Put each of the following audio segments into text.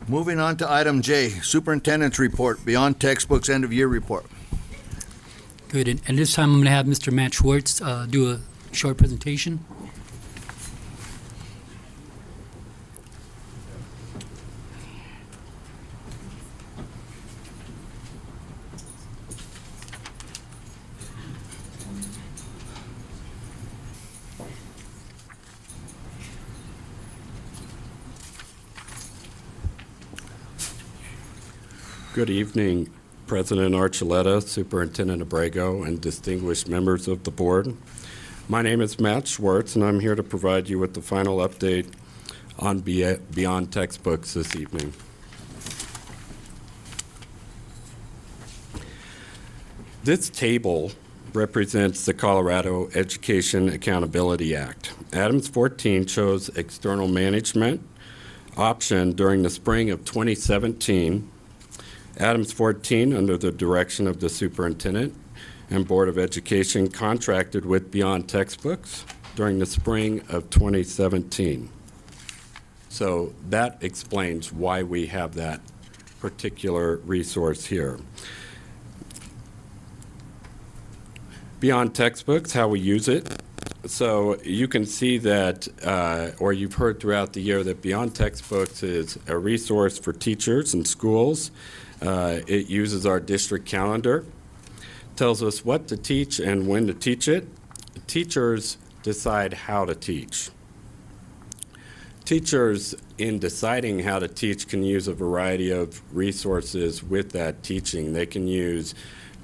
Moving on to item J, Superintendent's Report, Beyond Textbooks End of Year Report. Good. And this time I'm going to have Mr. Matt Schwartz do a short presentation. Good evening, President Archuleta, Superintendent Abrego, and distinguished members of the board. My name is Matt Schwartz, and I'm here to provide you with the final update on Beyond Textbooks this evening. This table represents the Colorado Education Accountability Act. Adams 14 chose external management option during the spring of 2017. Adams 14, under the direction of the superintendent and Board of Education, contracted with Beyond Textbooks during the spring of 2017. So that explains why we have that particular resource here. Beyond Textbooks, how we use it. So you can see that, or you've heard throughout the year, that Beyond Textbooks is a resource for teachers and schools. It uses our district calendar, tells us what to teach and when to teach it. Teachers decide how to teach. Teachers, in deciding how to teach, can use a variety of resources with that teaching. They can use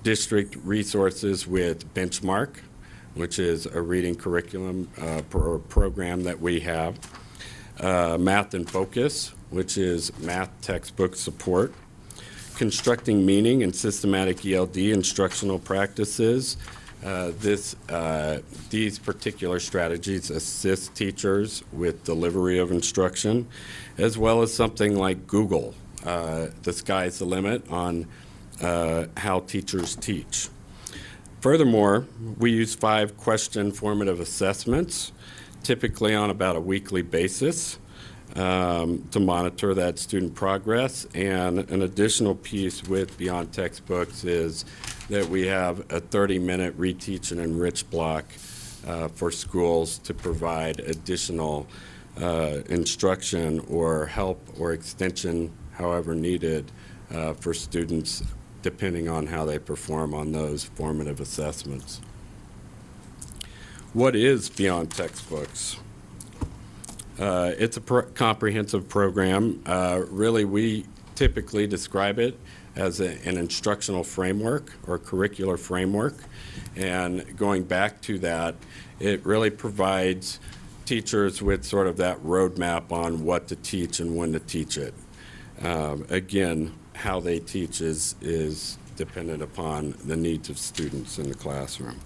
district resources with Benchmark, which is a reading curriculum program that we have. Math in Focus, which is math textbook support. Constructing meaning and systematic ELD instructional practices. These particular strategies assist teachers with delivery of instruction, as well as something like Google. The sky's the limit on how teachers teach. Furthermore, we use 5 question formative assessments, typically on about a weekly basis, to monitor that student progress. And an additional piece with Beyond Textbooks is that we have a 30-minute reteach and enrich block for schools to provide additional instruction or help or extension, however needed, for students, depending on how they perform on those formative assessments. What is Beyond Textbooks? It's a comprehensive program. Really, we typically describe it as an instructional framework or curricular framework. And going back to that, it really provides teachers with sort of that roadmap on what to teach and when to teach it. Again, how they teach is dependent upon the needs of students in the classroom.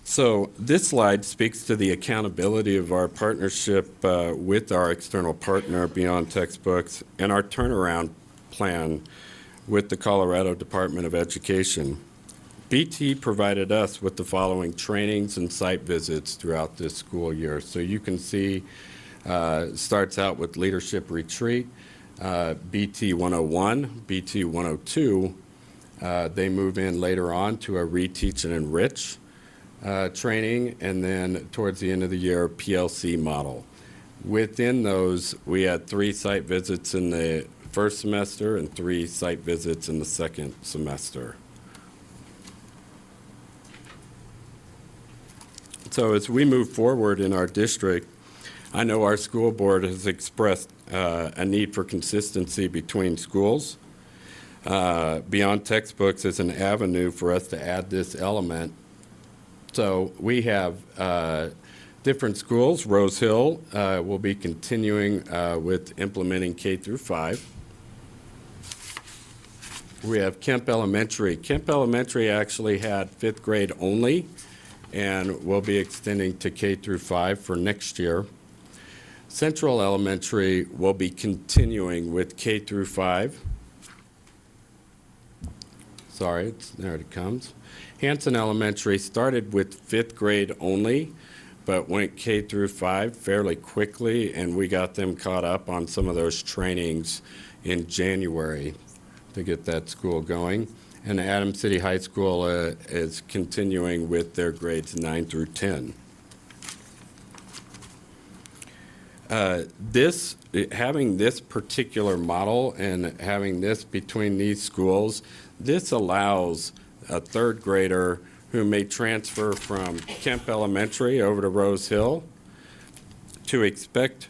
So this slide speaks to the accountability of our partnership with our external partner, Beyond Textbooks, and our turnaround plan with the Colorado Department of Education. BT provided us with the following trainings and site visits throughout this school year. So you can see starts out with Leadership Retreat, BT 101, BT 102. They move in later on to a Reteach and Enrich training, and then towards the end of the year, PLC model. Within those, we had 3 site visits in the first semester and 3 site visits in the second semester. So as we move forward in our district, I know our school board has expressed a need for consistency between schools. Beyond Textbooks is an avenue for us to add this element. So we have different schools. Rose Hill will be continuing with implementing K through 5. We have Kemp Elementary. Kemp Elementary actually had 5th grade only, and we'll be extending to K through 5 for next year. Central Elementary will be continuing with K through 5. Sorry, there it comes. Hanson Elementary started with 5th grade only, but went K through 5 fairly quickly, and we got them caught up on some of those trainings in January to get that school going. And Adams City High School is continuing with their grades 9 through 10. Having this particular model and having this between these schools, this allows a third grader who may transfer from Kemp Elementary over to Rose Hill to expect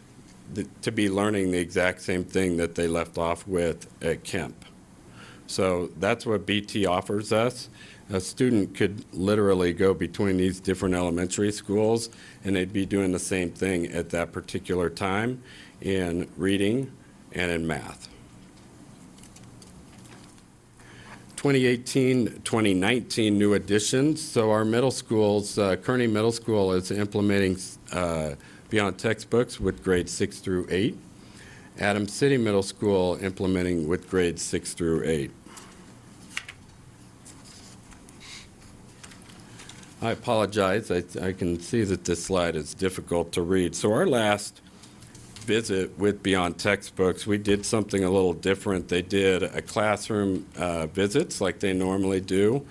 to be learning the exact same thing that they left off with at Kemp. So that's what BT offers us. A student could literally go between these different elementary schools, and they'd be doing the same thing at that particular time in reading and in math. 2018-2019 new additions. So our middle schools, Kearney Middle School is implementing beyond textbooks with grades 6 through 8. Adams City Middle School implementing with grades 6 through 8. I apologize. I can see that this slide is difficult to read. So our last visit with Beyond Textbooks, we did something a little different. They did a classroom visits like they normally do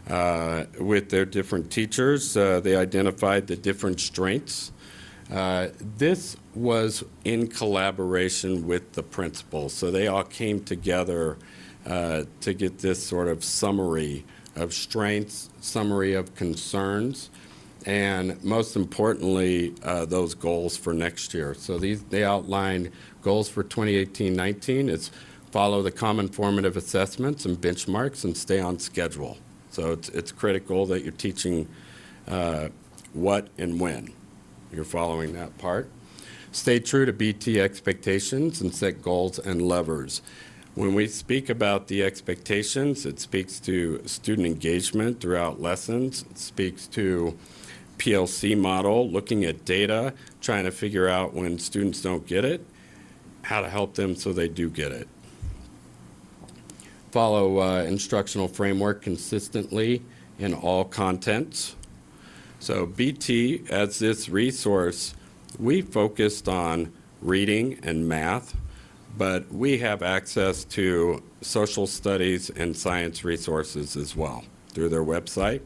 with their different teachers. They identified the different strengths. This was in collaboration with the principals. So they all came together to get this sort of summary of strengths, summary of concerns, and most importantly, those goals for next year. So they outline goals for 2018-19. It's follow the common formative assessments and benchmarks and stay on schedule. So it's critical that you're teaching what and when you're following that part. Stay true to BT expectations and set goals and levers. When we speak about the expectations, it speaks to student engagement throughout lessons. It speaks to PLC model, looking at data, trying to figure out when students don't get it, how to help them so they do get it. Follow instructional framework consistently in all contents. So BT, as this resource, we focused on reading and math, but we have access to social studies and science resources as well through their website.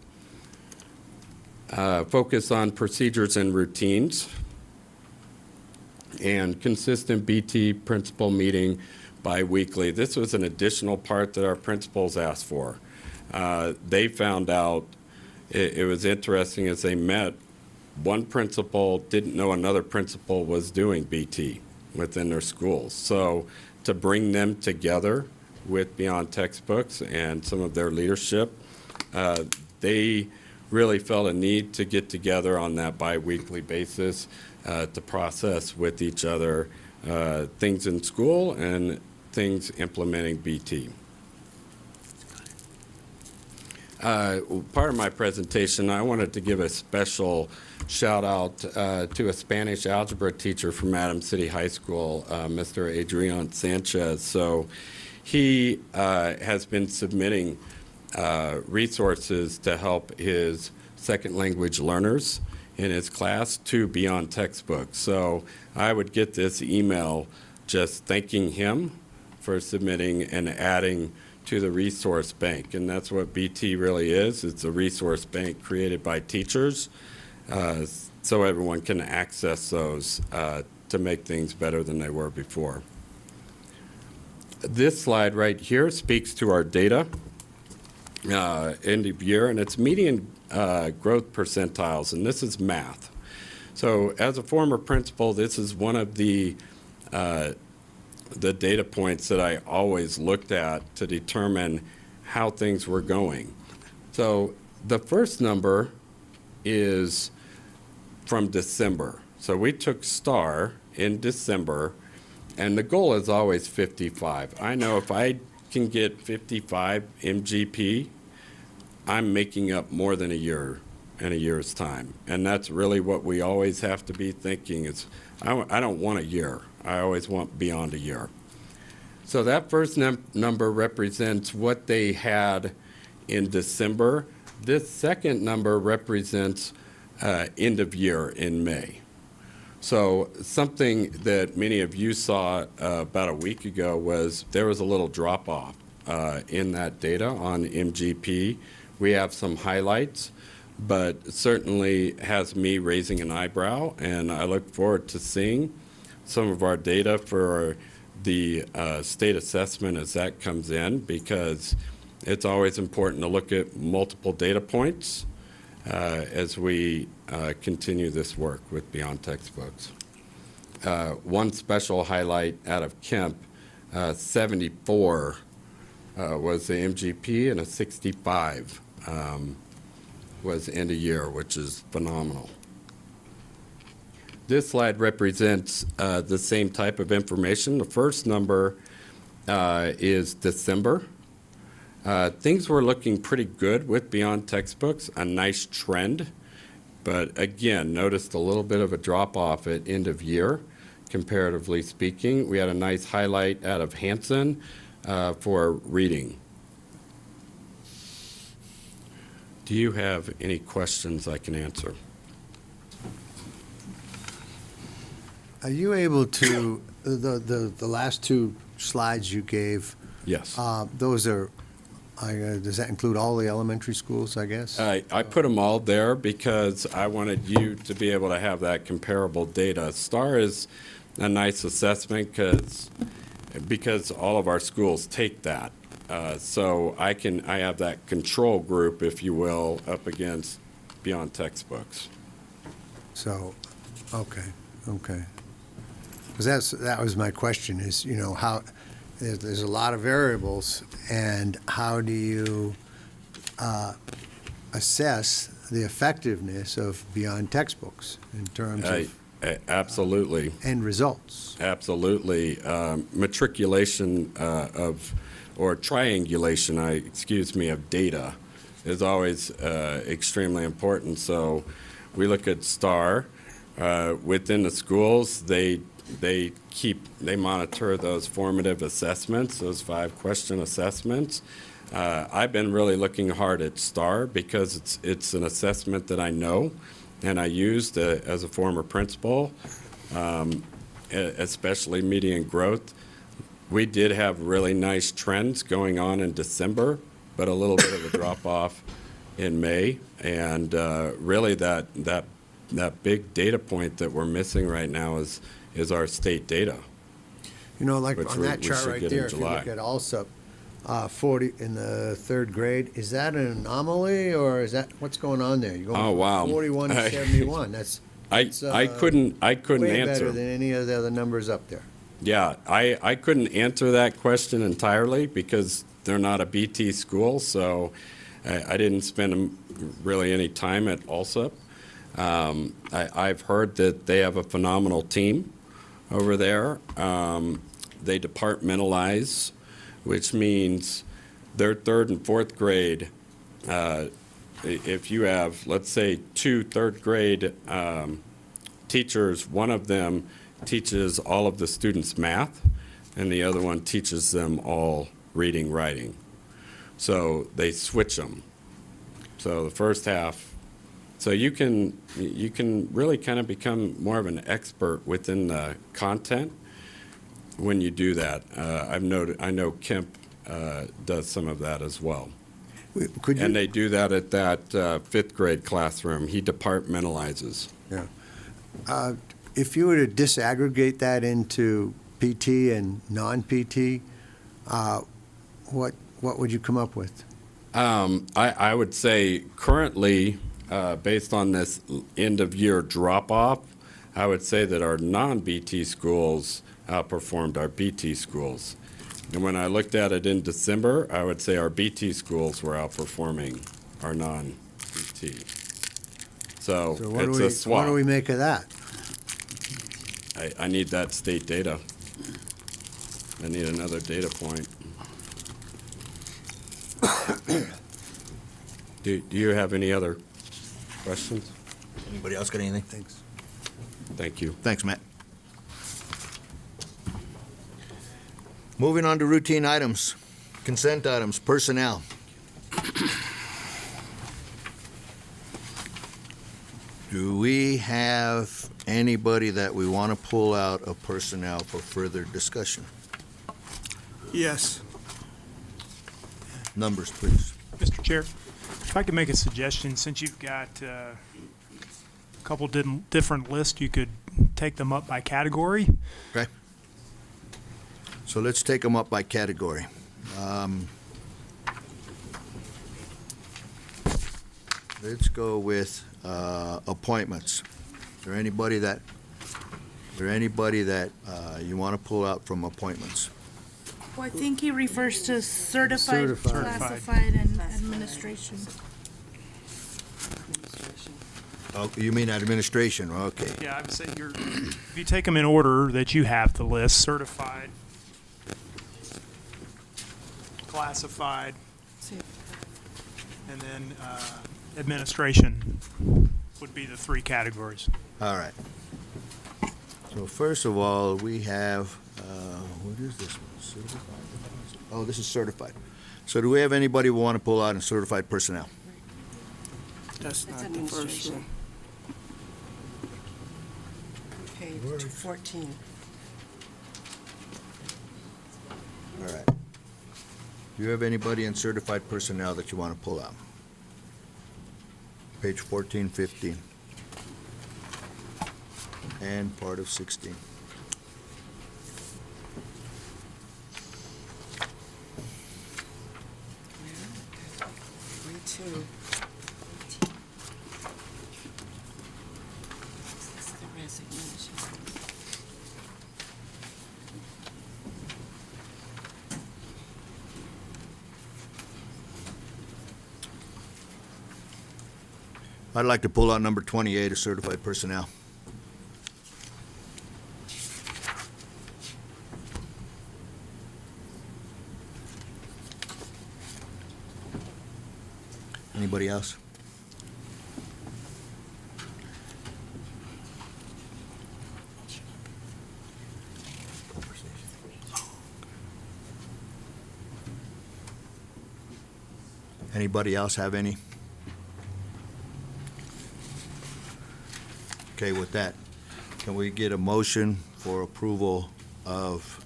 Focus on procedures and routines, and consistent BT principal meeting bi-weekly. This was an additional part that our principals asked for. They found out, it was interesting as they met, one principal didn't know another principal was doing BT within their schools. So to bring them together with Beyond Textbooks and some of their leadership, they really felt a need to get together on that bi-weekly basis to process with each other things in school and things implementing BT. Part of my presentation, I wanted to give a special shout out to a Spanish algebra teacher from Adams City High School, Mr. Adrian Sanchez. So he has been submitting resources to help his second language learners in his class to Beyond Textbooks. So I would get this email just thanking him for submitting and adding to the resource bank. And that's what BT really is. It's a resource bank created by teachers so everyone can access those to make things better than they were before. This slide right here speaks to our data end of year, and it's median growth percentiles, and this is math. So as a former principal, this is one of the data points that I always looked at to determine how things were going. So the first number is from December. So we took STAR in December, and the goal is always 55. I know if I can get 55 MGP, I'm making up more than a year in a year's time. And that's really what we always have to be thinking is, I don't want a year. I always want beyond a year. So that first number represents what they had in December. This second number represents end of year in May. So something that many of you saw about a week ago was there was a little drop-off in that data on MGP. We have some highlights, but certainly has me raising an eyebrow, and I look forward to seeing some of our data for the state assessment as that comes in, because it's always important to look at multiple data points as we continue this work with Beyond Textbooks. One special highlight out of Kemp, 74 was the MGP, and a 65 was end of year, which is phenomenal. This slide represents the same type of information. The first number is December. Things were looking pretty good with Beyond Textbooks, a nice trend, but again, noticed a little bit of a drop-off at end of year, comparatively speaking. We had a nice highlight out of Hansen for reading. Do you have any questions I can answer? Are you able to, the last two slides you gave, Yes. those are, does that include all the elementary schools, I guess? I put them all there because I wanted you to be able to have that comparable data. STAR is a nice assessment because all of our schools take that. So I have that control group, if you will, up against Beyond Textbooks. So, okay. Because that was my question is, how, there's a lot of variables, and how do you assess the effectiveness of Beyond Textbooks in terms of Absolutely. end results? Absolutely. Matriculation or triangulation, of data is always extremely important. So we look at STAR. Within the schools, they monitor those formative assessments, those 5-question assessments. I've been really looking hard at STAR because it's an assessment that I know and I used as a former principal, especially median growth. We did have really nice trends going on in December, but a little bit of a drop-off in May. And really that big data point that we're missing right now is our state data. Like which on that we chart should right get in there, if you July. look at ALSUP, 40 in the third grade, is that an anomaly, or is that, what's going on there? You're going Oh, wow. from 41 to 71. That's I couldn't way answer. better than any of the other numbers up there. Yeah, I couldn't answer that question entirely because they're not a BT school, so I didn't spend really any time at ALSUP. I've heard that they have a phenomenal team over there. They departmentalize, which means their third and fourth grade, if you have, let's say, 2 third grade teachers, one of them teaches all of the students math, and the other one teaches them all reading, writing. So they switch them. So the first half, so you can really kind of become more of an expert within the content when you do that. I know Kemp does some of that as well. Could you? And they do that at that 5th grade classroom. He departmentalizes. Yeah. If you were to disaggregate that into PT and non-PT, what would you come up with? I would say currently, based on this end-of-year drop-off, I would say that our non-BT schools outperformed our BT schools. And when I looked at it in December, I would say our BT schools were outperforming our non-BT. So it's a swap. What do we make of that? I need that state data. I need another data point. Do you have any other questions? Anybody else got anything? Thanks. Thank you. Thanks, Matt. Moving on to routine items, consent items, personnel. Do we have anybody that we want to pull out of personnel for further discussion? Yes. Numbers, please. Mr. Chair, if I could make a suggestion, since you've got a couple different lists, you could take them up by category. So let's take them up by category. Let's go with appointments. Is there anybody that you want to pull out from appointments? Well, I think he refers to certified, Certified. classified, and administration. Oh, you mean administration? Okay. Yeah, I would say if you take them in order that you have the list, certified, classified, and then administration would be the three categories. All right. So first of all, we have, what is this one? Certified? Oh, this is certified. So do we have anybody we want to pull out in certified personnel? That's That's administration. Page 14. All right. Do you have anybody in certified personnel that you want to pull out? Page 14, 15. And part of 16. Read two. This is the resignation. I'd like to pull out number 28 of certified personnel. Anybody else? Anybody else have any? Okay, with that, can we get a motion for approval of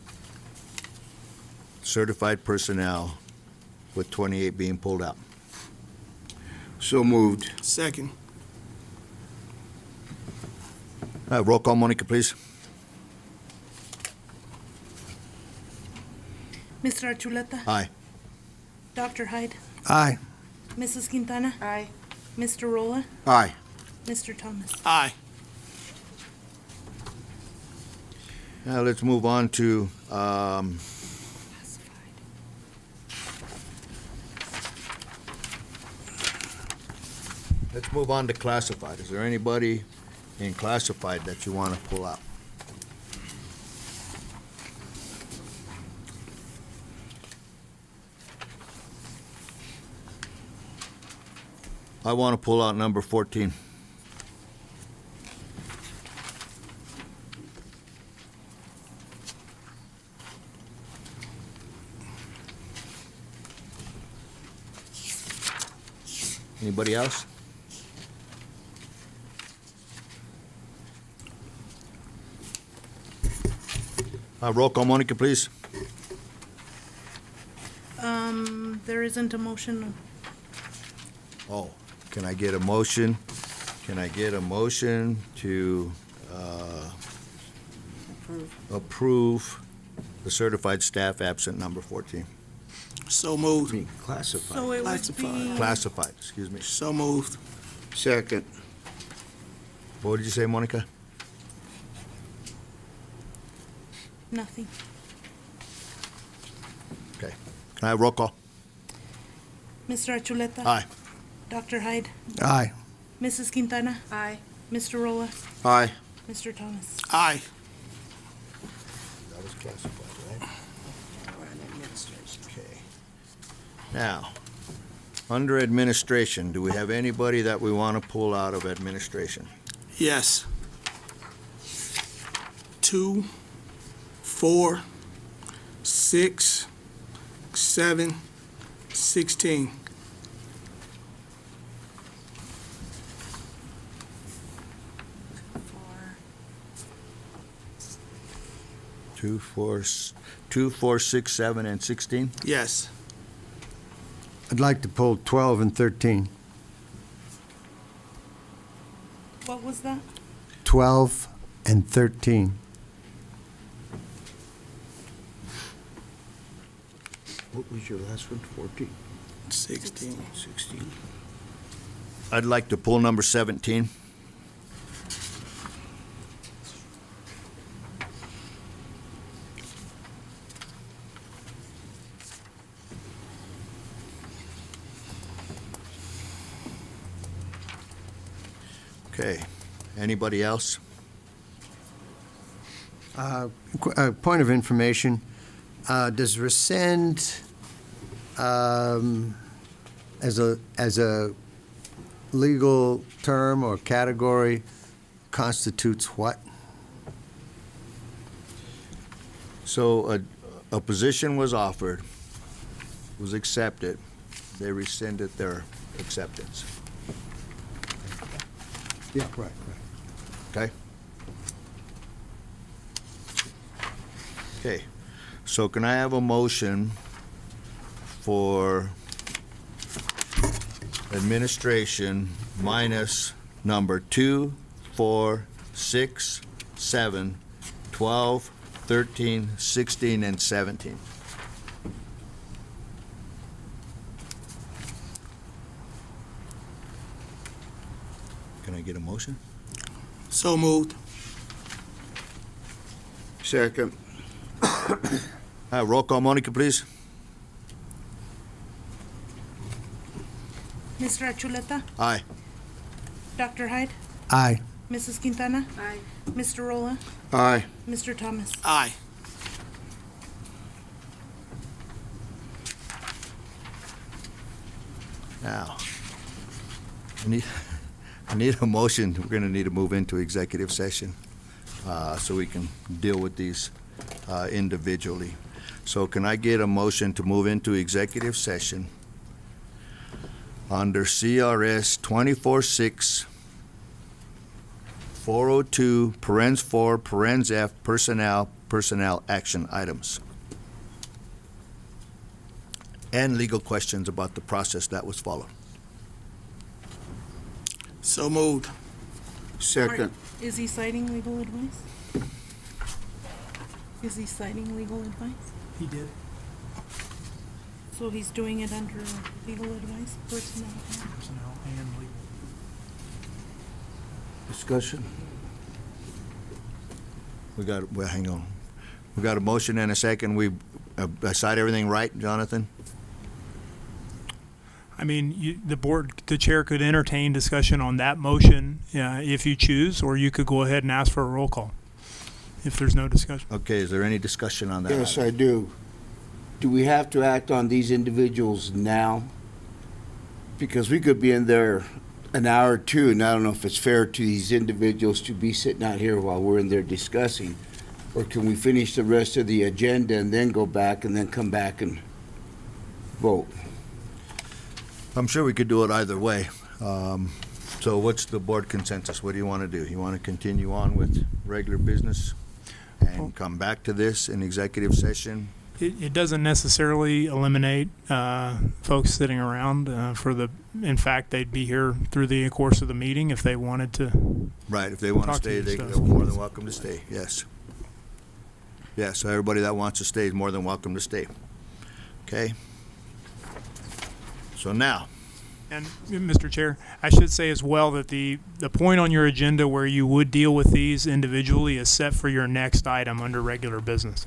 certified personnel with 28 being pulled out? So moved. Second. Roll call, Monica, please. Mr. Archuleta? Aye. Dr. Hyde? Aye. Mrs. Quintana? Aye. Mr. Rolla? Aye. Mr. Thomas? Aye. Now let's move on to, let's move on to classified. Is there anybody in classified that you want to pull out? I want to pull out number 14. Anybody else? Roll call, Monica, please. There isn't a motion. Oh, can I get a motion? Can I get a motion to Approve. approve the certified staff absent number 14? So moved. Classified. So it would Classified. be, Classified, excuse me. So moved. Second. What did you say, Monica? nothing. Okay. Can I have roll call? Mr. Archuleta? Aye. Dr. Hyde? Aye. Mrs. Quintana? Aye. Mr. Rolla? Aye. Mr. Thomas? Aye. That was classified, right? We're on administration. Okay. Now, under administration, do we have anybody that we want to pull out of administration? Yes. 2, 4, 6, 7, 16. 2, 4, 6, 7, and 16? Yes. I'd like to pull 12 and 13. What was that? 12 and 13. What was your last one? 14? 16. 16. I'd like to pull number 17. Okay. Anybody else? Point of information, does rescind as a legal term or category constitutes what? So a position was offered, was accepted, they rescinded their acceptance, Yeah, right. okay? Okay, so can I have a motion for administration minus number 2, 4, 6, 7, 12, 13, 16, and 17? Can I get a motion? So moved. Second. Roll call, Monica, please. Mr. Achuleta? Aye. Dr. Hyde? Aye. Mrs. Quintana? Aye. Mr. Rolla? Aye. Mr. Thomas? Aye. Now, I need a motion. We're going to need to move into executive session so we can deal with these individually. So can I get a motion to move into executive session under CRS 24-6, 402, parens 4, parens F, personnel action items, and legal questions about the process that was followed? So moved. Second. Is he citing legal advice? Is he citing legal advice? He did. So he's doing it under legal advice, personnel? Personnel and legal. Discussion. Well, hang on. We got a motion and a second. We cite everything right, Jonathan? I mean, the chair could entertain discussion on that motion if you choose, or you could go ahead and ask for a roll call if there's no discussion. Okay, is there any discussion on that? Yes, I do. Do we have to act on these individuals now? Because we could be in there an hour or two, and I don't know if it's fair to these individuals to be sitting out here while we're in there discussing. Or can we finish the rest of the agenda and then go back and then come back and vote? I'm sure we could do it either way. So what's the board consensus? What do you want to do? You want to continue on with regular business and come back to this in executive session? It doesn't necessarily eliminate folks sitting around in fact, they'd be here through the course of the meeting if they wanted to. Right, if they want to Talk to stay, you, they're so. more than welcome to stay, yes. Yeah, so everybody that wants to stay is more than welcome to stay. Okay? So now, And, Mr. Chair, I should say as well that the point on your agenda where you would deal with these individually is set for your next item under regular business.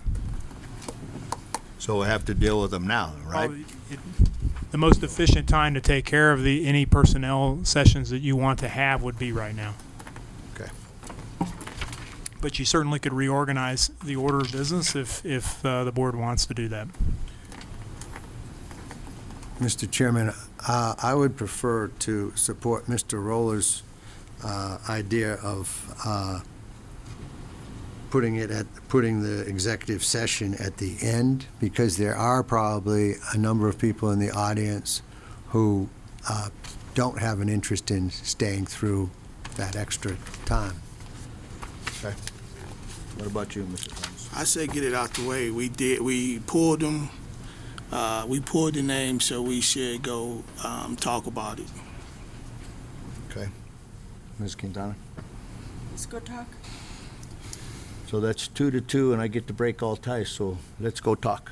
so we'll have to deal with them now, right? The most efficient time to take care of any personnel sessions that you want to have would be right now. Okay. But you certainly could reorganize the order of business if the board wants to do that. Mr. Chairman, I would prefer to support Mr. Roller's idea of putting the executive session at the end, because there are probably a number of people in the audience who don't have an interest in staying through that extra time. Okay. What about you, Mr. Thomas? I say get it out the way. We pulled them. We pulled the name, so we should go talk about it. Okay. Ms. Quintana? Let's go talk. So that's 2-2, and I get to break all ties, so let's go talk.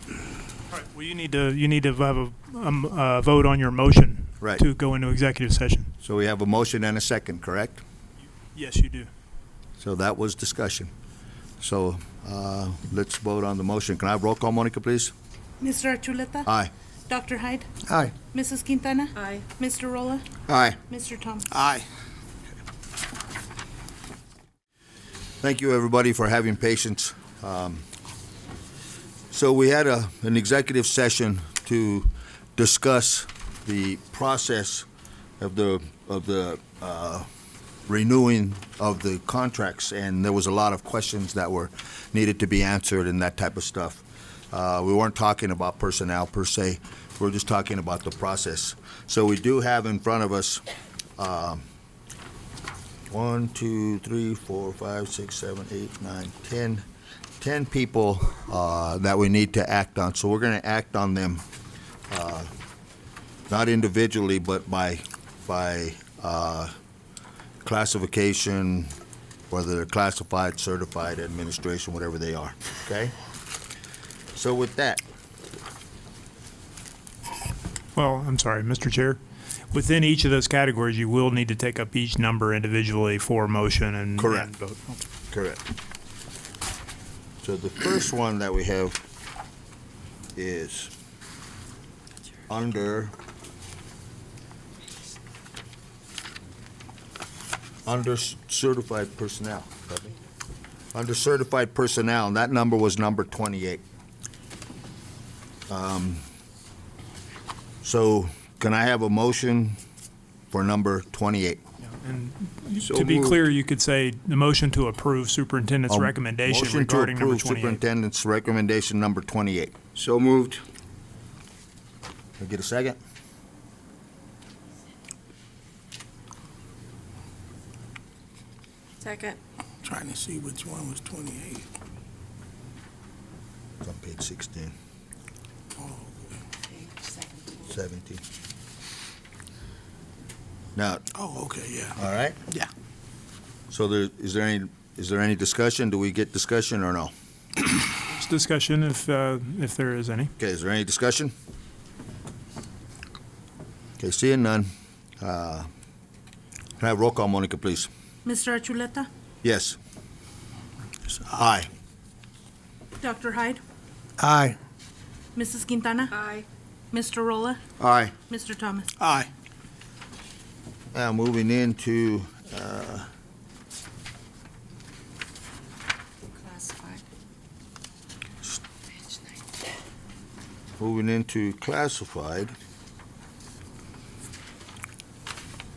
All right, well, you need to have a vote on your motion Right. to go into executive session. So we have a motion and a second, correct? Yes, you do. So that was discussion. So let's vote on the motion. Can I have roll call, Monica, please? Mr. Archuleta? Aye. Dr. Hyde? Aye. Mrs. Quintana? Aye. Mr. Rolla? Aye. Mr. Thomas? Aye. Thank you, everybody, for having patience. So we had an executive session to discuss the process of the renewing of the contracts, and there was a lot of questions that were needed to be answered and that type of stuff. We weren't talking about personnel per se. We're just talking about the process. So we do have in front of us 1, 2, 3, 4, 5, 6, 7, 8, 9, 10 people that we need to act on. So we're going to act on them not individually, but by classification, whether they're classified, certified, administration, whatever they are. Okay? So with that, Well, I'm sorry, Mr. Chair. Within each of those categories, you will need to take up each number individually for motion and Correct. and vote. correct. So the first one that we have is under certified personnel. Pardon me. Under certified personnel, and that number was number 28. So can I have a motion for number 28? And So to be moved. clear, you could say the motion to approve superintendent's recommendation Motion to regarding number approve 28. Superintendent's recommendation number 28. So moved. Can I get a second? Second. Trying to see which one was 28. It's on page 16, Page 17. 17. Now, Oh, okay, yeah. all right? Yeah. So is there any discussion? Do we get discussion or no? It's discussion if there is any. Okay, is there any discussion? Okay, seeing none. Can I have roll call, Monica, please? Mr. Archuleta? Yes. Aye. Dr. Hyde? Aye. Mrs. Quintana? Aye. Mr. Rolla? Aye. Mr. Thomas? Aye. Now, moving into Classified. Page 9. moving into classified.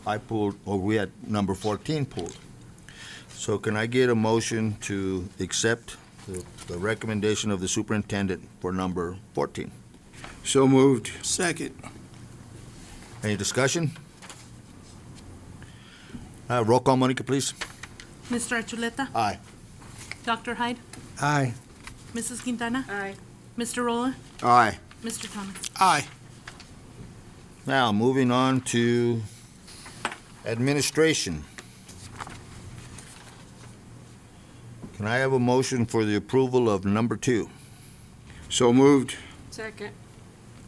I pulled, or we had number 14 pulled. So can I get a motion to accept the recommendation of the superintendent for number 14? So moved. Second. Any discussion? Roll call, Monica, please. Mr. Archuleta? Aye. Dr. Hyde? Aye. Mrs. Quintana? Aye. Mr. Rolla? Aye. Mr. Thomas? Aye. Now, moving on to administration. Can I have a motion for the approval of number 2? So moved. Second.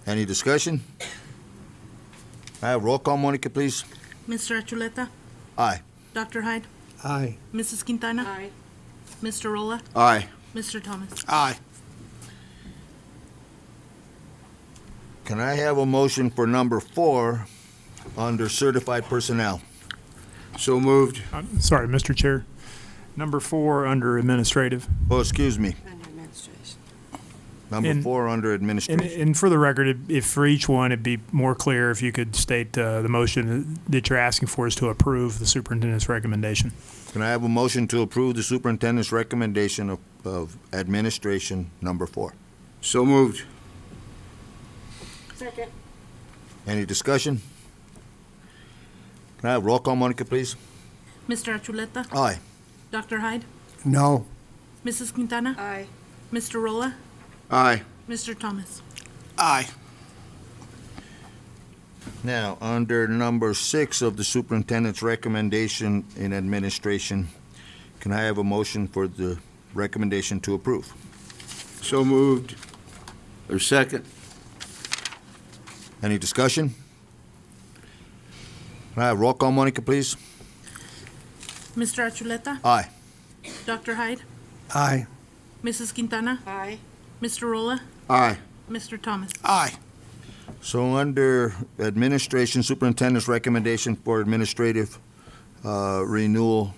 Any discussion? Roll call, Monica, please. Mr. Archuleta? Aye. Dr. Hyde? Aye. Mrs. Quintana? Aye. Mr. Rolla? Aye. Mr. Thomas? Aye. Can I have a motion for number 4 under certified personnel? So moved. Sorry, Mr. Chair. Number 4 under administrative. Oh, excuse me. Under administration. Number And- 4 under And, administration. and for the record, if for each one, it'd be more clear if you could state the motion that you're asking for is to approve the superintendent's recommendation. Can I have a motion to approve the superintendent's recommendation of administration number 4? So moved. Second. Any discussion? Can I have roll call, Monica, please? Mr. Archuleta? Aye. Dr. Hyde? No. Mrs. Quintana? Aye. Mr. Rolla? Aye. Mr. Thomas? Aye. Now, under number 6 of the superintendent's recommendation in administration, can I have a motion for the recommendation to approve? So moved. Or second? Any discussion? Can I have roll call, Monica, please? Mr. Achuleta? Aye. Dr. Hyde? Aye. Mrs. Quintana? Aye. Mr. Rolla? Aye. Mr. Thomas? Aye. So under administration, superintendent's recommendation for administrative renewal,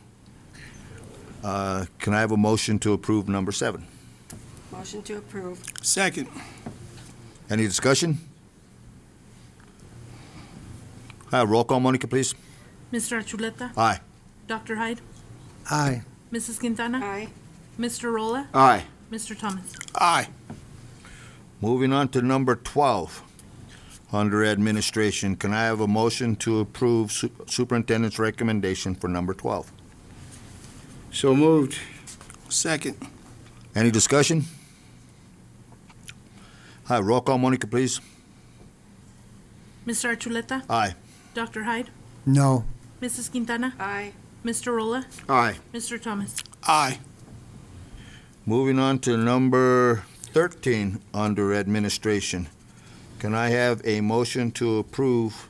can I have a motion to approve number 7? Motion to approve. Second. Any discussion? Roll call, Monica, please. Mr. Achuleta? Aye. Dr. Hyde? Aye. Mrs. Quintana? Aye. Mr. Rolla? Aye. Mr. Thomas? Aye. Moving on to number 12, under administration, can I have a motion to approve superintendent's recommendation for number 12? So moved. Second. Any discussion? Roll call, Monica, please. Mr. Achuleta? Aye. Dr. Hyde? No. Mrs. Quintana? Aye. Mr. Rolla? Aye. Mr. Thomas? Aye. Moving on to number 13 under administration. Can I have a motion to approve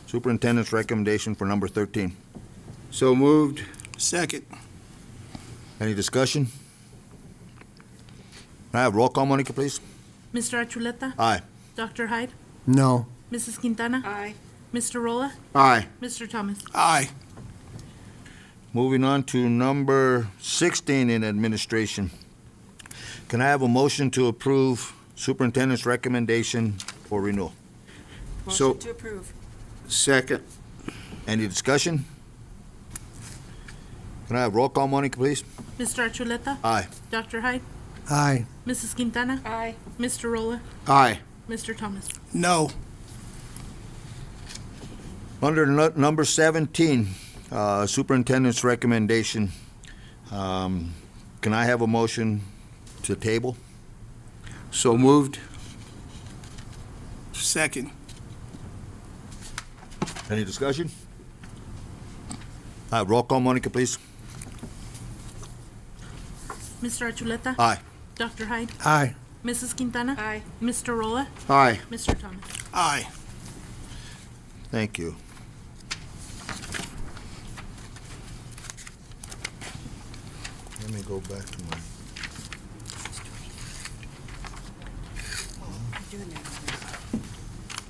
superintendent's recommendation for number 13? So moved. Second. Any discussion? Can I have roll call, Monica, please? Mr. Achuleta? Aye. Dr. Hyde? No. Mrs. Quintana? Aye. Mr. Rolla? Aye. Mr. Thomas? Aye. Moving on to number 16 in administration. Can I have a motion to approve superintendent's recommendation for renewal? So- Motion to approve. Second. Any discussion? Can I have roll call, Monica, please? Mr. Achuleta? Aye. Dr. Hyde? Aye. Mrs. Quintana? Aye. Mr. Rolla? Aye. Mr. Thomas? No. Under number 17, superintendent's recommendation, can I have a motion to table? So moved. Second. Any discussion? Roll call, Monica, please. Mr. Achuleta? Aye. Dr. Hyde? Aye. Mrs. Quintana? Aye. Mr. Rolla? Aye. Mr. Thomas? Aye. Thank you. Let me go back to my, Doing that.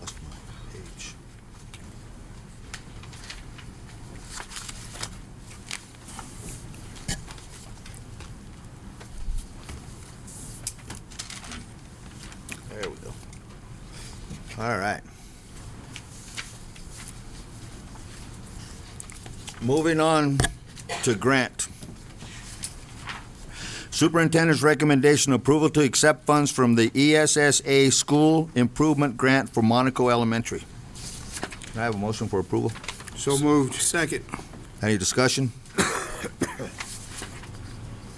lost my page. There we go. All right. Moving on to grant. Superintendent's recommendation approval to accept funds from the ESSA School Improvement Grant for Monaco Elementary. Can I have a motion for approval? So moved. Second. Any discussion?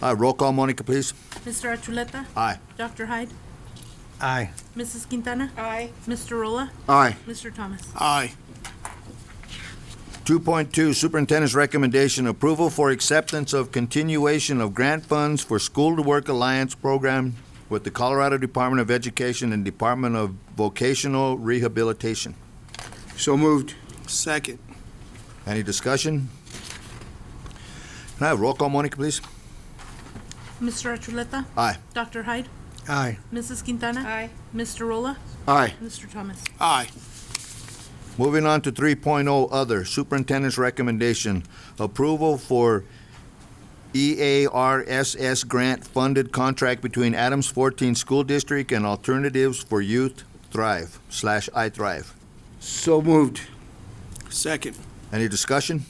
Roll call, Monica, please. Mr. Achuleta? Aye. Dr. Hyde? Aye. Mrs. Quintana? Aye. Mr. Rolla? Aye. Mr. Thomas? Aye. 2.2, Superintendent's recommendation approval for acceptance of continuation of grant funds for School to Work Alliance program with the Colorado Department of Education and Department of Vocational Rehabilitation. So moved. Second. Any discussion? Can I have roll call, Monica, please? Mr. Achuleta? Aye. Dr. Hyde? Aye. Mrs. Quintana? Aye. Mr. Rolla? Aye. Mr. Thomas? Aye. Moving on to 3.0, Other, Superintendent's recommendation, approval for EARSS grant-funded contract between Adams 14 School District and Alternatives for Youth Thrive / I Thrive. So moved. Second. Any discussion?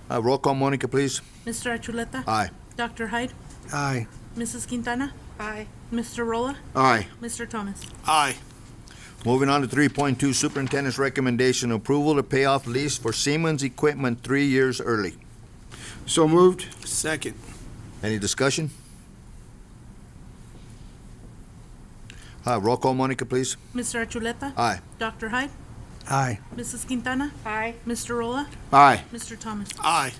Roll call, Monica, please. Mr. Achuleta? Aye. Dr. Hyde? Aye. Mrs. Quintana? Aye. Mr. Rolla? Aye. Mr. Thomas? Aye. Moving on to 3.2, Superintendent's recommendation, approval to pay off lease for Siemens equipment 3 years early. So moved. Second. Any discussion? Roll call, Monica, please. Mr. Achuleta? Aye. Dr. Hyde? Aye. Mrs. Quintana? Aye. Mr. Rolla? Aye. Mr. Thomas? Aye.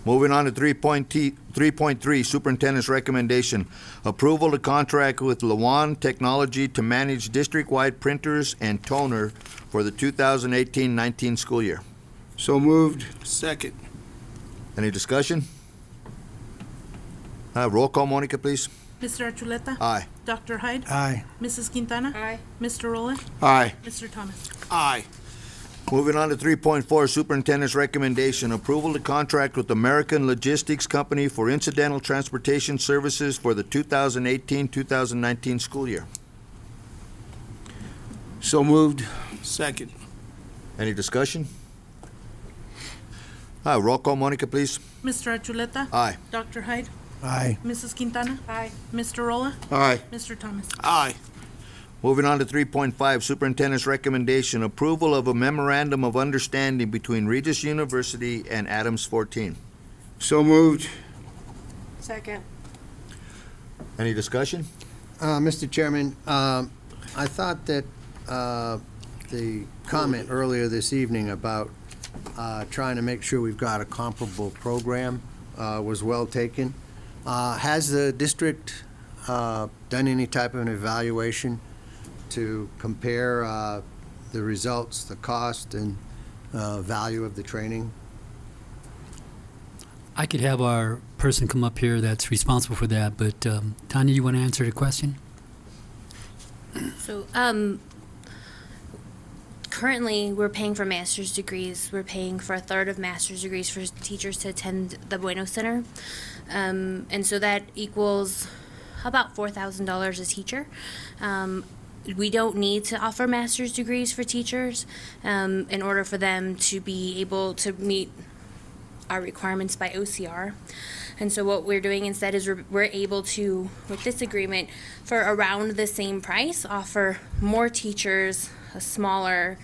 Moving on to 3.3, Superintendent's Recommendation. Approval to contract with Lawan Technology to manage district-wide printers and toner for the 2018-19 school year. So moved. Second. Any discussion? Roll call, Monica, please. Mr. Achuleta? Aye. Dr. Hyde? Aye. Mrs. Quintana? Aye. Mr. Rolla? Aye. Mr. Thomas? Aye. Moving on to 3.4, Superintendent's Recommendation. Approval to contract with American Logistics Company for incidental transportation services for the 2018-2019 school year. So moved. Second. Any discussion? Roll call, Monica, please. Mr. Achuleta? Aye. Dr. Hyde? Aye. Mrs. Quintana? Aye. Mr. Rolla? Aye. Mr. Thomas? Aye. Moving on to 3.5, Superintendent's Recommendation. Approval of a memorandum of understanding between Regis University and Adams 14. So moved. Second. Any discussion? Mr. Chairman, I thought that the comment earlier this evening about trying to make sure we've got a comparable program was well taken. Has the district done any type of an evaluation to compare the results, the cost, and value of the training? I could have our person come up here that's responsible for that, but Tanya, you want to answer the question? So, currently, we're paying for master's degrees. We're paying for a third of master's degrees for teachers to attend the Bueno Center. And so that equals about $4,000 a teacher. We don't need to offer master's degrees for teachers in order for them to be able to meet our requirements by OCR. And so what we're doing instead is we're able to, with this agreement, for around the same price, offer more teachers, a smaller,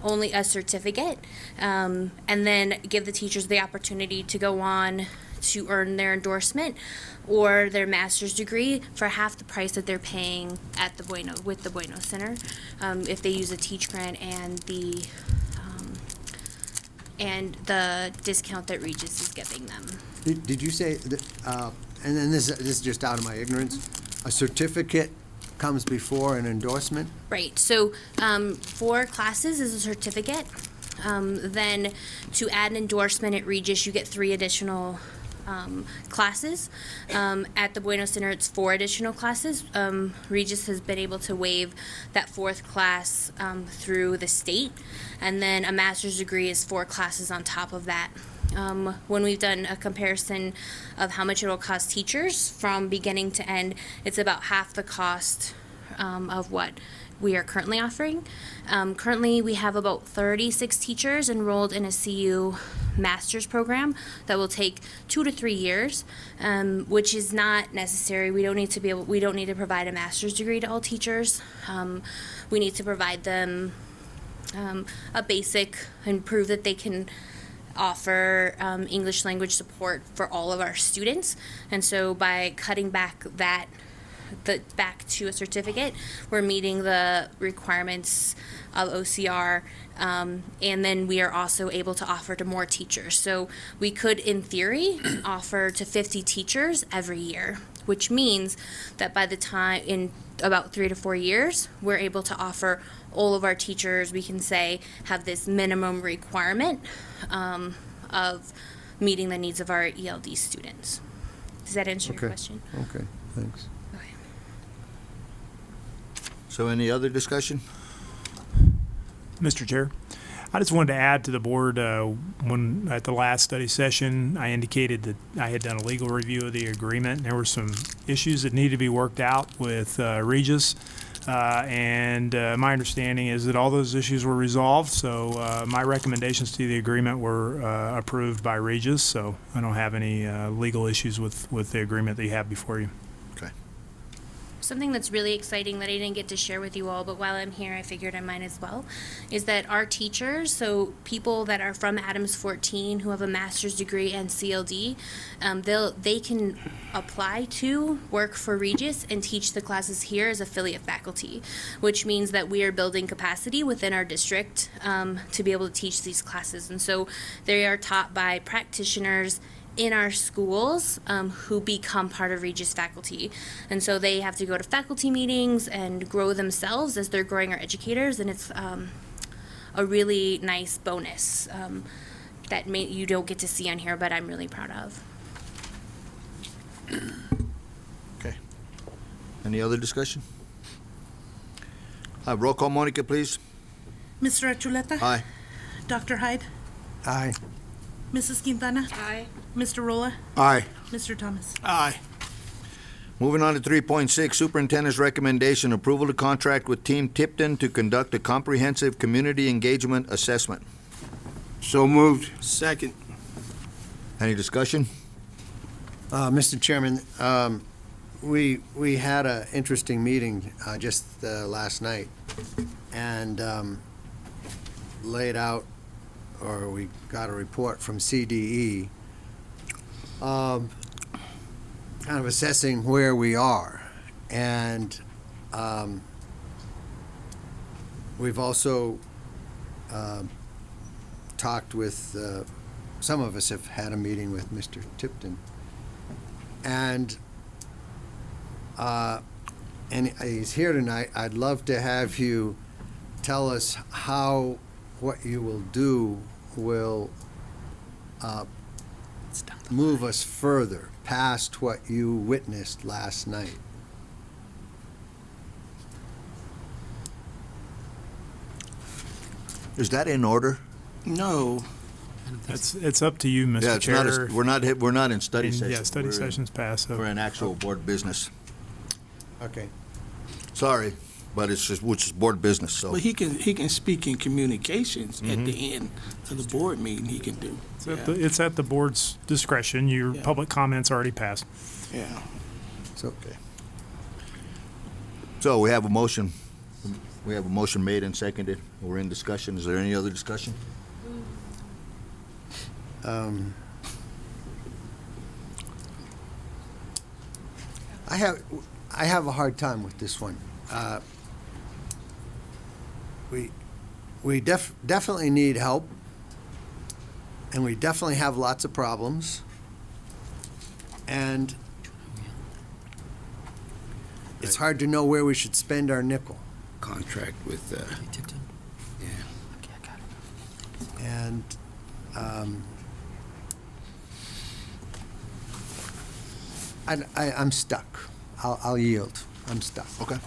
only a certificate, and then give the teachers the opportunity to go on to earn their endorsement or their master's degree for half the price that they're paying at the Bueno, with the Bueno Center, if they use a Teach Grant and the discount that Regis is giving them. Did you say that, and then this is just out of my ignorance, a certificate comes before an endorsement? Right, so 4 classes is a certificate. Then to add an endorsement at Regis, you get 3 additional classes. At the Bueno Center, it's 4 additional classes. Regis has been able to waive that 4th class through the state, and then a master's degree is 4 classes on top of that. When we've done a comparison of how much it'll cost teachers from beginning to end, it's about half the cost of what we are currently offering. Currently, we have about 36 teachers enrolled in a CU master's program that will take 2 to 3 years, which is not necessary. We don't need to provide a master's degree to all teachers. We need to provide them a basic and prove that they can offer English language support for all of our students. And so by cutting back back to a certificate, we're meeting the requirements of OCR, and then we are also able to offer to more teachers. So we could, in theory, offer to 50 teachers every year, which means that by the time, in about 3 to 4 years, we're able to offer all of our teachers, we can say, have this minimum requirement of meeting the needs of our ELD students. Does that answer your question? Okay, thanks. Okay. So any other discussion? Mr. Chair, I just wanted to add to the board, when at the last study session, I indicated that I had done a legal review of the agreement. There were some issues that needed to be worked out with Regis, and my understanding is that all those issues were resolved. So my recommendations to the agreement were approved by Regis, so I don't have any legal issues with the agreement that you have before you. Okay. something that's really exciting that I didn't get to share with you all, but while I'm here, I figured I might as well, is that our teachers, so people that are from Adams 14 who have a master's degree and CLD, they can apply to work for Regis and teach the classes here as affiliate faculty, which means that we are building capacity within our district to be able to teach these classes. And so they are taught by practitioners in our schools who become part of Regis faculty. And so they have to go to faculty meetings and grow themselves as they're growing our educators, and it's a really nice bonus that you don't get to see on here, but I'm really proud of. Okay. Any other discussion? Roll call, Monica, please. Mr. Achuleta? Aye. Dr. Hyde? Aye. Mrs. Quintana? Aye. Mr. Rolla? Aye. Mr. Thomas? Aye. Moving on to 3.6, Superintendent's recommendation, approval to contract with Team Tipton to conduct a comprehensive community engagement assessment. So moved. Second. Any discussion? Mr. Chairman, we had an interesting meeting just last night, and laid out, or we got a report from CDE, kind of assessing where we are. And we've also talked with, some of us have had a meeting with Mr. Tipton. And he's here tonight. I'd love to have you tell us how what you will do will move us further past what you witnessed last night. Is that in order? No. It's up to you, Mr. Yeah, it's not, Chair. we're not in study And, session. yeah, study We're in- session's passed. So We're in actual board business. Okay. Sorry, but it's just, which is board business, so. But he can speak in communications at the end of the board meeting. He can do. it's at the board's discretion. Your Yeah. public comments already passed. Yeah. So, So we have a motion. We have a motion made and seconded. We're in discussion. Is there any other discussion? I have a hard time with this one. We definitely need help, and we definitely have lots of problems. And it's hard to know where we should spend our nickel. Contract with, And I'm stuck. I'll yield. I'm stuck. Okay.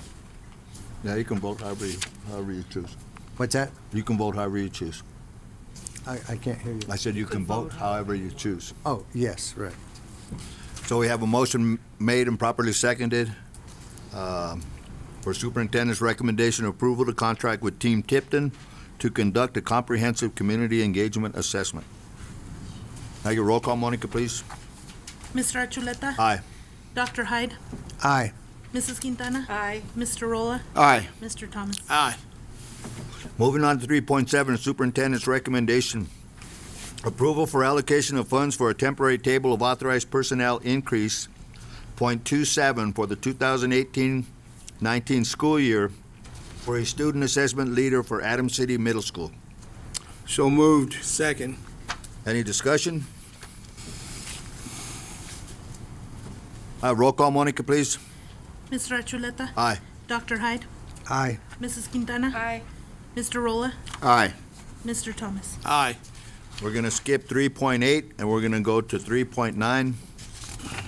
Yeah, you can vote however you choose. What's that? You can vote however you choose. I can't hear you. I said you can vote however you choose. Oh, yes, right. So we have a motion made and properly seconded for superintendent's recommendation of approval to contract with Team Tipton to conduct a comprehensive community engagement assessment. Now your roll call, Monica, please. Mr. Achuleta? Aye. Dr. Hyde? Aye. Mrs. Quintana? Aye. Mr. Rolla? aye. Mr. Thomas? Aye. Moving on to 3.7, superintendent's recommendation. Approval for allocation of funds for a temporary table of authorized personnel increase, .27 for the 2018-19 school year for a student assessment leader for Adams City Middle School. So moved. Second. Any discussion? Roll call, Monica, please. Mr. Achuleta? Aye. Dr. Hyde? Aye. Mrs. Quintana? Aye. Mr. Rolla? Aye. Mr. Thomas? Aye. We're going to skip 3.8 and we're going to go to 3.9.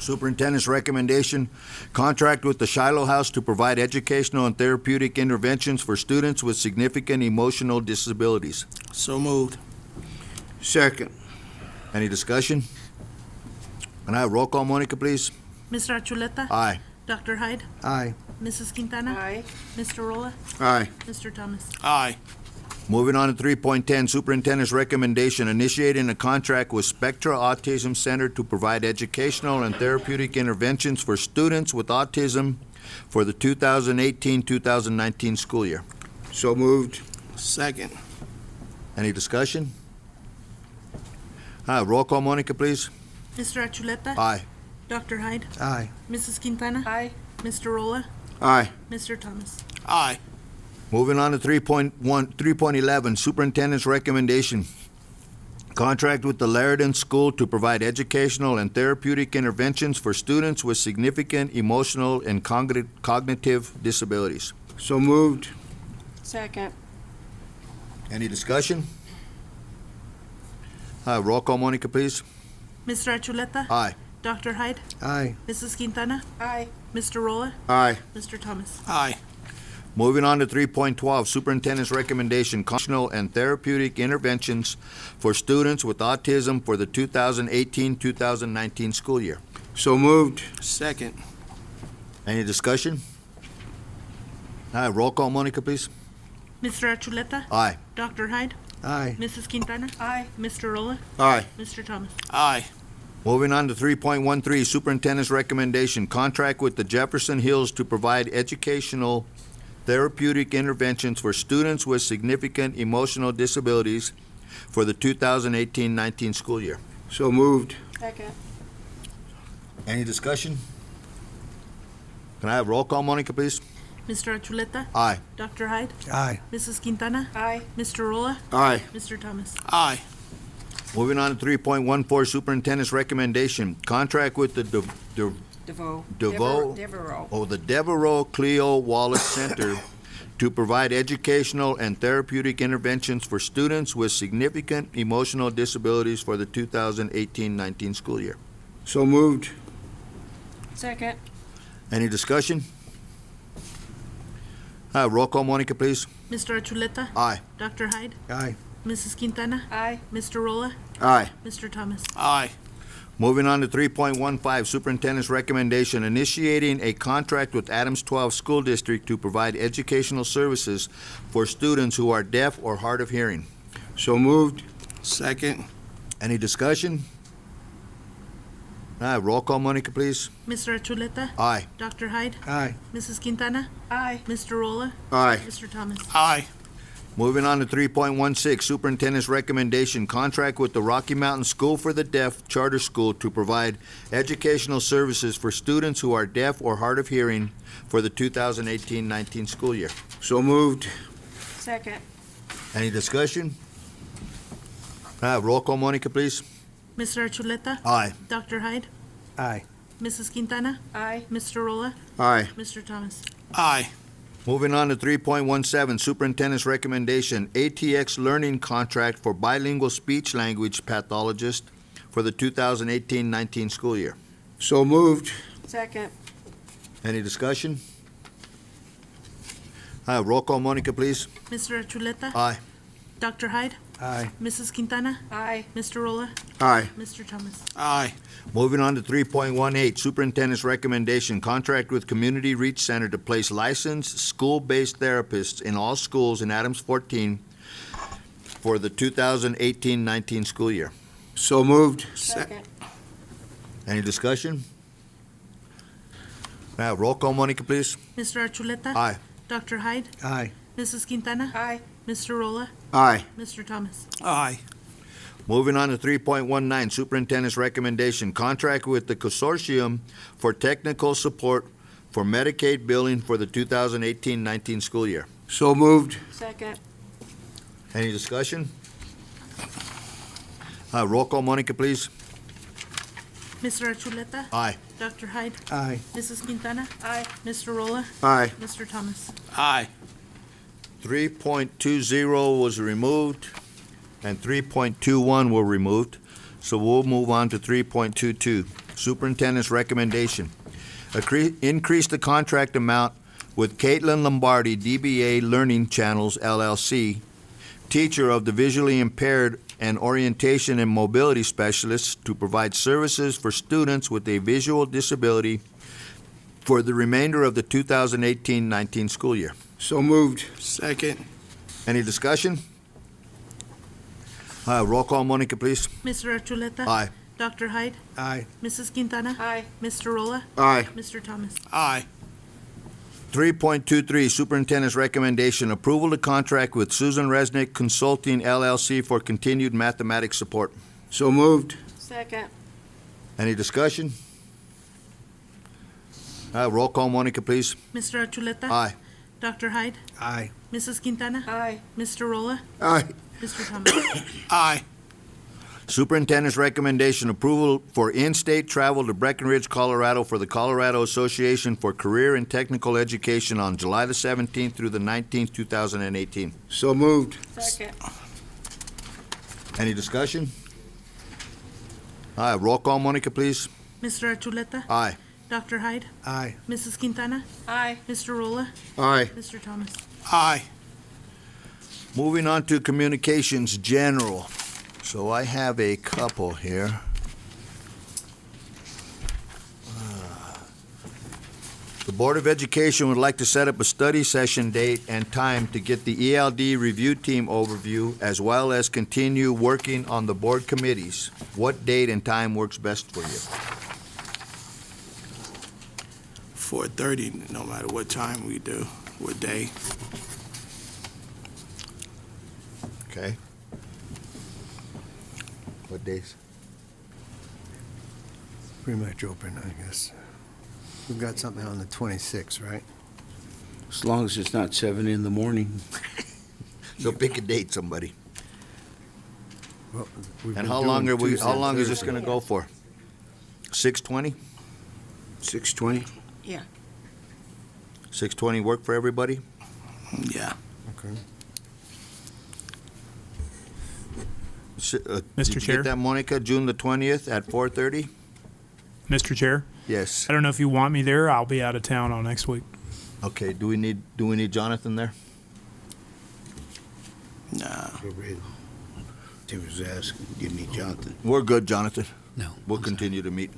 Superintendent's recommendation, contract with the Shiloh House to provide educational and therapeutic interventions for students with significant emotional disabilities. So moved. Second. Any discussion? And I roll call, Monica, please. Mr. Achuleta? Aye. Dr. Hyde? Aye. Mrs. Quintana? Aye. Mr. Rolla? Aye. Mr. Thomas? Aye. Moving on to 3.10, superintendent's recommendation, initiating a contract with Spectra Autism Center to provide educational and therapeutic interventions for students with autism for the 2018-2019 school year. So moved. Second. Any discussion? Roll call, Monica, please. Mr. Achuleta? Aye. Dr. Hyde? Aye. Mrs. Quintana? Aye. Mr. Rolla? Aye. Mr. Thomas? Aye. Moving on to 3.11, Superintendent's recommendation. Contract with the Laredon School to provide educational and therapeutic interventions for students with significant emotional and cognitive disabilities. So moved. Second. Any discussion? Roll call, Monica, please. Mr. Achuleta? Aye. Dr. Hyde? Aye. Mrs. Quintana? Aye. Mr. Rolla? Aye. Mr. Thomas? Aye. Moving on to 3.12, Superintendent's recommendation, functional and therapeutic interventions for students with autism for the 2018-2019 school year. So moved. Second. Any discussion? Roll call, Monica, please. Mr. Achuleta? Aye. Dr. Hyde? Aye. Mrs. Quintana? Aye. Mr. Rolla? Aye. Mr. Thomas? Aye. Moving on to 3.13, Superintendent's recommendation, contract with the Jefferson Hills to provide educational therapeutic interventions for students with significant emotional disabilities for the 2018-19 school year. So moved. Second. Any discussion? Can I have roll call, Monica, please? Mr. Achuleta? Aye. Dr. Hyde? Aye. Mrs. Quintana? Aye. Mr. Rolla? Aye. Mr. Thomas? Aye. Moving on to 3.14, Superintendent's recommendation, contract with the DeVoe. DeVoe? Devereaux. the Devereaux Cleo Wallace Center to provide educational and therapeutic interventions for students with significant emotional disabilities for the 2018-19 school year. So moved. Second. Any discussion? Roll call, Monica, please. Mr. Achuleta? Aye. Dr. Hyde? Aye. Mrs. Quintana? Aye. Mr. Rolla? Aye. Mr. Thomas? Aye. Moving on to 3.15, Superintendent's recommendation, initiating a contract with Adams 12 School District to provide educational services for students who are deaf or hard of hearing. So moved. Second. Any discussion? Roll call, Monica, please. Mr. Achuleta? Aye. Dr. Hyde? Aye. Mrs. Quintana? Aye. Mr. Rolla? Aye. Mr. Thomas? Aye. Moving on to 3.16, Superintendent's recommendation, contract with the Rocky Mountain School for the Deaf Charter School to provide educational services for students who are deaf or hard of hearing for the 2018-19 school year. So moved. Second. Any discussion? Roll call, Monica, please. Mr. Achuleta? Aye. Dr. Hyde? Aye. Mrs. Quintana? Aye. Mr. Rolla? Aye. Mr. Thomas? Aye. Moving on to 3.17, Superintendent's recommendation, ATX learning contract for bilingual speech language pathologist for the 2018-19 school year. So moved. Second. Any discussion? Roll call, Monica, please. Mr. Achuleta? Aye. Dr. Hyde? Aye. Mrs. Quintana? Aye. Mr. Rolla? Aye. Mr. Thomas? Aye. Moving on to 3.18, Superintendent's recommendation, contract with Community Reach Center to place licensed school-based therapists in all schools in Adams 14 for the 2018-19 school year. So moved. Second. Any discussion? Roll call, Monica, please. Mr. Achuleta? Aye. Dr. Hyde? Aye. Mrs. Quintana? Aye. Mr. Rolla? Aye. Mr. Thomas? Aye. Moving on to 3.19, Superintendent's recommendation, contract with the Consortium for Technical Support for Medicaid Billing for the 2018-19 school year. So moved. Second. Any discussion? Roll call, Monica, please. Mr. Achuleta? Aye. Dr. Hyde? Aye. Mrs. Quintana? Aye. Mr. Rolla? Aye. Mr. Thomas? Aye. 3.20 was removed, and 3.21 were removed. So we'll move on to 3.22. Superintendent's recommendation. Increase the contract amount with Caitlin Lombardi, DBA Learning Channels, LLC, teacher of the visually impaired and orientation and mobility specialists to provide services for students with a visual disability for the remainder of the 2018-19 school year. So moved. Second. Any discussion? Roll call, Monica, please. Mr. Achuleta? Aye. Dr. Hyde? Aye. Mrs. Quintana? Aye. Mr. Rolla? Aye. Mr. Thomas? Aye. 3.23, Superintendent's Recommendation, approval to contract with Susan Resnick Consulting LLC for continued mathematics support. So moved. Second. Any discussion? Roll call, Monica, please. Mr. Achuleta? Aye. Dr. Hyde? Aye. Mrs. Quintana? Aye. Mr. Rolla? Aye. Mr. Thomas? Aye. Superintendent's Recommendation, approval for in-state travel to Breckenridge, Colorado for the Colorado Association for Career and Technical Education on July the 17th through the 19th, 2018. So moved. Second. Any discussion? Roll call, Monica, please. Mr. Achuleta? Aye. Dr. Hyde? Aye. Mrs. Quintana? Aye. Mr. Rolla? Aye. Mr. Thomas? Aye. Moving on to Communications General. So I have a couple here. The Board of Education would like to set up a study session date and time to get the ELD review team overview, as well as continue working on the board committees. What date and time works best for you? 4:30, no matter what time we do, what day. Okay. What days? Pretty much open, I guess. We've got something on the 26th, right? As long as it's not 7 in the morning. So pick a date, somebody. Well, we've And been how doing long Tuesday how and long is this Thursday. gonna go for? 6:20? 6:20? 6:20 work for everybody? Yeah. Okay. Mr. Did you Chair? get that, Monica? June the 20th at 4:30? Mr. Chair, Yes. I don't know if you want me there. I'll be out of town all next week. Okay, do we need Jonathan there? Nah. Tim was asking, give me Jonathan. We're good, Jonathan. No. We'll continue to meet.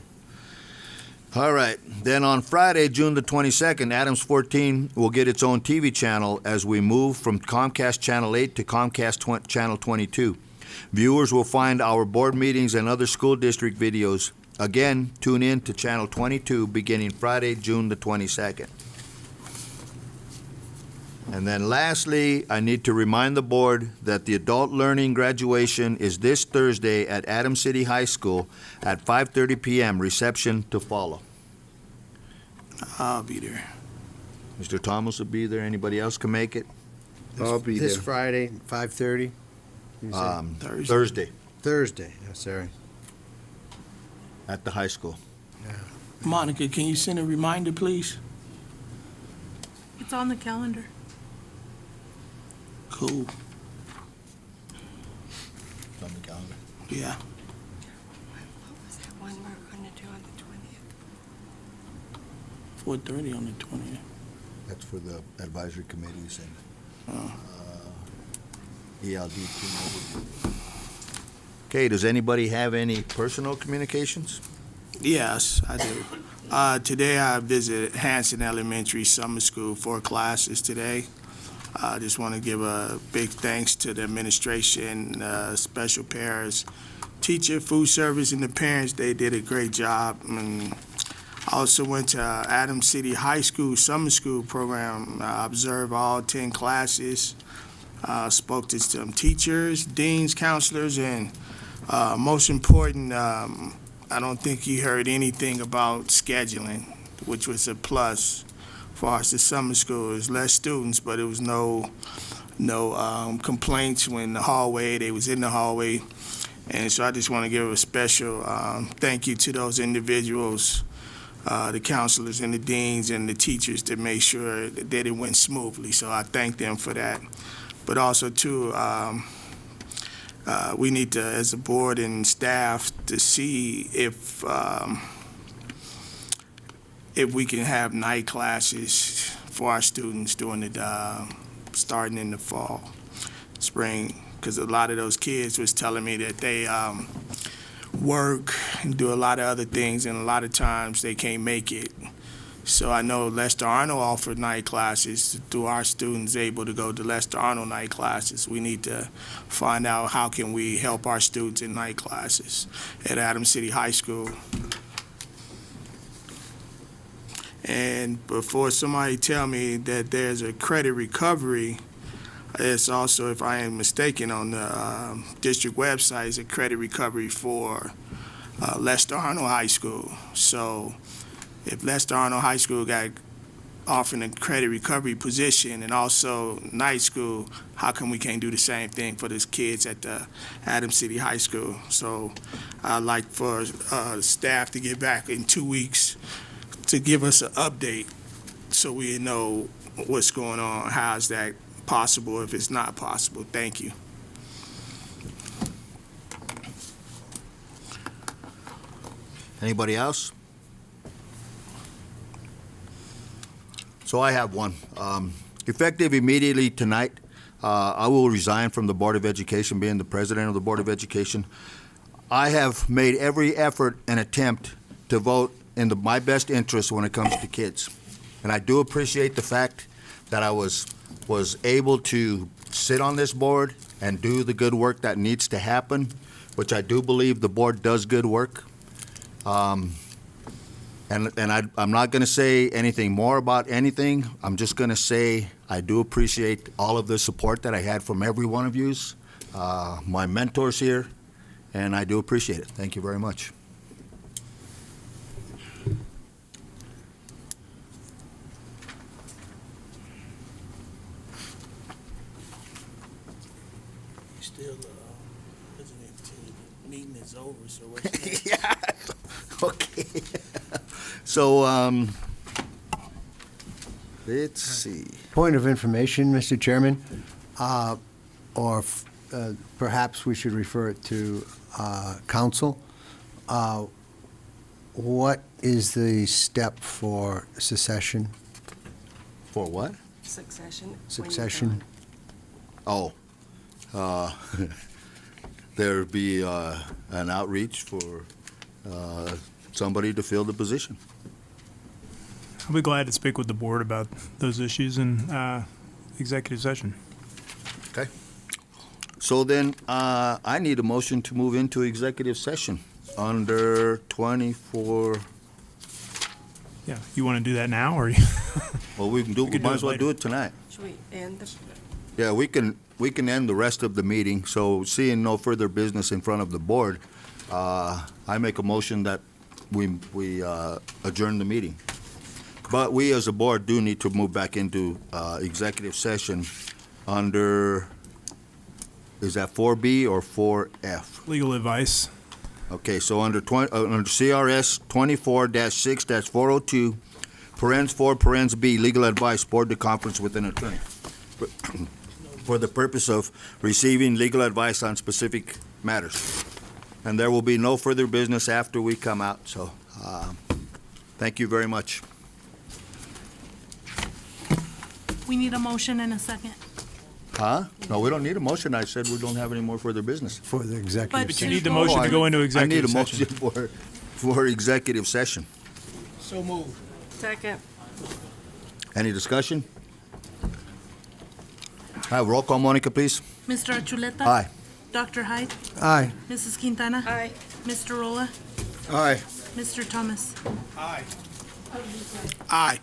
All right. Then on Friday, June the 22nd, Adams 14 will get its own TV channel as we move from Comcast Channel 8 to Comcast Channel 22. Viewers will find our board meetings and other school district videos. Again, tune in to Channel 22 beginning Friday, June the 22nd. And then lastly, I need to remind the board that the adult learning graduation is this Thursday at Adams City High School at 5:30 p.m. Reception to follow. I'll be there. Mr. Thomas will be there. Anybody else can make it? I'll be This there. Friday, 5:30? You said? Thursday. Thursday, sorry. At the high school. Monica, can you send a reminder, please? It's on the calendar. Cool. On the calendar. Yeah. What was that one we're gonna do on the 20th? 4:30 on the 20th. That's for the advisory committees and Oh. ELD team overview. Okay, does anybody have any personal communications? Yes, I do. Today I visited Hanson Elementary Summer School, 4 classes today. I just want to give a big thanks to the administration, special pairs, teacher, food service, and the parents. They did a great job. And I also went to Adams City High School Summer School program. I observed all 10 classes, spoke to some teachers, deans, counselors, and most important, I don't think you heard anything about scheduling, which was a plus for us. The summer school is less students, but it was no complaints when the hallway, they was in the hallway. And so I just want to give a special thank you to those individuals, the counselors and the deans and the teachers to make sure that it went smoothly. So I thank them for that. But also, too, we need to, as a board and staff, to see if we can have night classes for our students during the starting in the fall, spring, because a lot of those kids was telling me that they work and do a lot of other things, and a lot of times they can't make it. So I know Lester Arnold offered night classes. Do our students able to go to Lester Arnold night classes? We need to find out how can we help our students in night classes at Adams City High School. And before somebody tell me that there's a credit recovery, it's also, if I am mistaken, on the district website, is a credit recovery for Lester Arnold High School. So if Lester Arnold High School got offering a credit recovery position and also night school, how come we can't do the same thing for these kids at the Adams City High School? So I'd like for staff to get back in 2 weeks to give us an update so we know what's going on. How is that possible if it's not possible? Thank you. Anybody else? So I have one. Effective immediately tonight, I will resign from the Board of Education, being the president of the Board of Education. I have made every effort and attempt to vote in my best interest when it comes to kids. And I do appreciate the fact that I was able to sit on this board and do the good work that needs to happen, which I do believe the board does good work. I'm not going to say anything more about anything. I'm just going to say I do appreciate all of the support that I had from every one of you, my mentors here, and I do appreciate it. Thank you very much. Still, President, the meeting is over, so what's next? Yeah. Okay. So, let's see. Point of information, Mr. Chairman, perhaps we should refer it to council. What is the step for secession? For what? Succession. Succession? Oh, there'd be an outreach for somebody to fill the position. I'll be glad to speak with the board about those issues in executive session. Okay. So then, I need a motion to move into executive session under 24. Yeah, you want to do that now, or? Well, we could might do as it well do later. it tonight. Should we end the? Yeah, we can end the rest of the meeting. So seeing no further business in front of the board, I make a motion that we adjourn the meeting. But we as a board do need to move back into executive session under, is that 4B or 4F? Legal advice. Okay, so under CRS 24-6-402, parens 4, parens B, legal advice, board to conference with an attorney for the purpose of receiving legal advice on specific matters. And there will be no further business after we come out, so thank you very much. We need a motion and a second. Huh? No, we don't need a motion. I said we don't have any more further business. For the executive But But you session. need the motion to go into executive I need a session. motion for executive session. So moved. Second. Any discussion? Have roll call, Monica, please. Mr. Achuleta? Aye. Dr. Hyde? Aye. Mrs. Quintana? Aye. Mr. Rolla? Aye. Mr. Thomas? Aye. Aye.